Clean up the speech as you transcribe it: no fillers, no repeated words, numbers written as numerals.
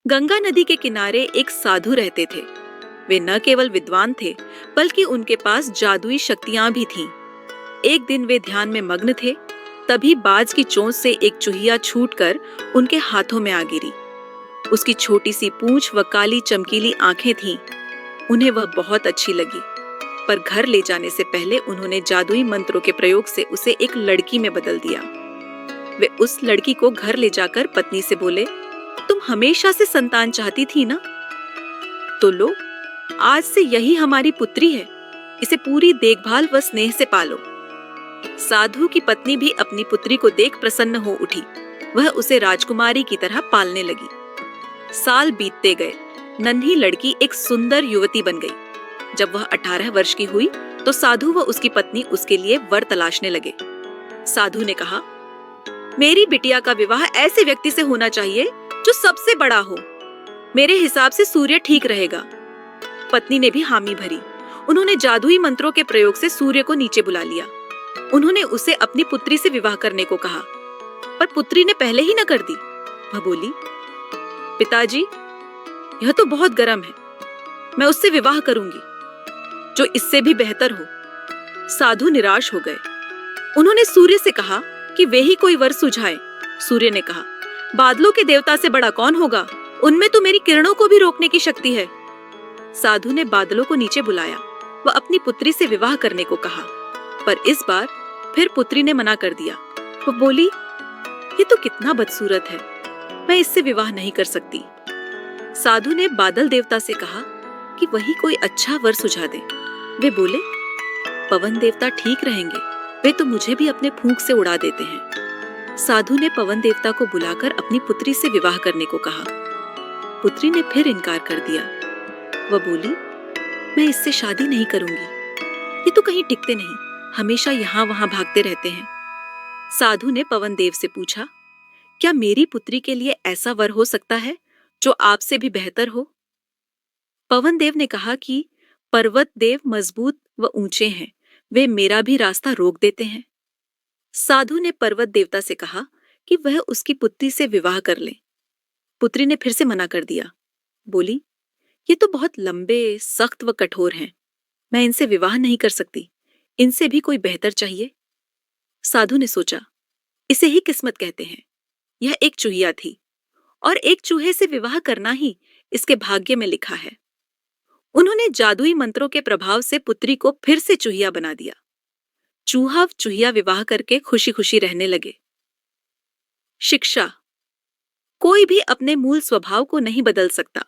गंगा नदी के किनारे एक साधु रहते थे। वे न केवल विद्वान थे, बल्कि उनके पास जादुई शक्तियां भी थीं। एक दिन वे ध्यान में मग्न थे, तभी बाज की चोंच से एक चूहिया छूटकर उनके हाथों में आ गिरी। उसकी छोटी सी पूंछ व काली चमकीली आंखें थीं। उन्हें वह बहुत अच्छी लगी, पर घर ले जाने से पहले उन्होंने जादुई मंत्रों के प्रयोग से उसे एक लड़की में बदल दिया। वे उस लड़की को घर ले जाकर पत्नी से बोले, तुम हमेशा से संतान चाहती थी ना? तो लो, आज से यही हमारी पुत्री है। इसे पूरी देखभाल व स्नेह से पालो। साधु की पत्नी भी अपनी पुत्री को देख प्रसन्न हो उठी। वह उसे राजकुमारी की तरह पालने लगी। साल बीतते गए। नन्ही लड़की एक सुंदर युवती बन गई। जब वह 18 वर्ष की हुई तो साधु व उसकी पत्नी उसके लिए वर तलाशने लगे। साधु ने कहा, मेरी बिटिया का विवाह ऐसे व्यक्ति से होना चाहिए जो सबसे बड़ा हो। मेरे हिसाब से सूर्य ठीक रहेगा। पत्नी ने भी हामी भरी। उन्होंने जादुई मंत्रों के प्रयोग से सूर्य को नीचे बुला लिया। उन्होंने उसे अपनी पुत्री से विवाह करने को कहा, पर पुत्री ने पहले ही न कर दी। वह बोली, पिताजी, यह तो बहुत गर्म है। मैं उससे विवाह करूंगी जो इससे भी बेहतर हो। साधु निराश हो गए। उन्होंने सूर्य से कहा कि वे ही कोई वर सुझाए। सूर्य ने कहा, बादलों के देवता से बड़ा कौन होगा? उनमें तो मेरी किरणों को भी रोकने की शक्ति है। साधु ने बादलों को नीचे बुलाया व अपनी पुत्री से विवाह करने को कहा, पर इस बार फिर पुत्री ने मना कर दिया। वो बोली, ये तो कितना बदसूरत है, मैं इससे विवाह नहीं कर सकती। साधु ने बादल देवता से कहा कि वही कोई अच्छा वर सुझा दे। वे बोले, पवन देवता ठीक रहेंगे, वे तो मुझे भी अपने फूंक से उड़ा देते हैं। साधु ने पवन देवता को बुलाकर अपनी पुत्री से विवाह करने को कहा। पुत्री ने फिर इनकार कर दिया। वह बोली, मैं इससे शादी नहीं करूंगी। ये तो कहीं टिकते नहीं, हमेशा यहाँ वहां भागते रहते हैं। साधु ने पवन देव से पूछा, क्या मेरी पुत्री के लिए ऐसा वर हो सकता है जो आपसे भी बेहतर हो? पवन देव ने कहा कि पर्वत देव मजबूत व ऊंचे हैं, वे मेरा भी रास्ता रोक देते हैं। साधु ने पर्वत देवता से कहा कि वह उसकी पुत्री से विवाह कर ले। पुत्री ने फिर से मना कर दिया। बोली, ये तो बहुत लंबे, सख्त व कठोर हैं। मैं इनसे विवाह नहीं कर सकती। इनसे भी कोई बेहतर चाहिए। साधु ने सोचा, इसे ही किस्मत कहते हैं। यह एक चूहिया थी और एक चूहे से विवाह करना ही इसके भाग्य में लिखा है। उन्होंने जादुई मंत्रों के प्रभाव से पुत्री को फिर से चूहिया बना दिया। चूहा चूहिया विवाह करके खुशी खुशी रहने लगे। शिक्षा, कोई भी अपने मूल स्वभाव को नहीं बदल सकता।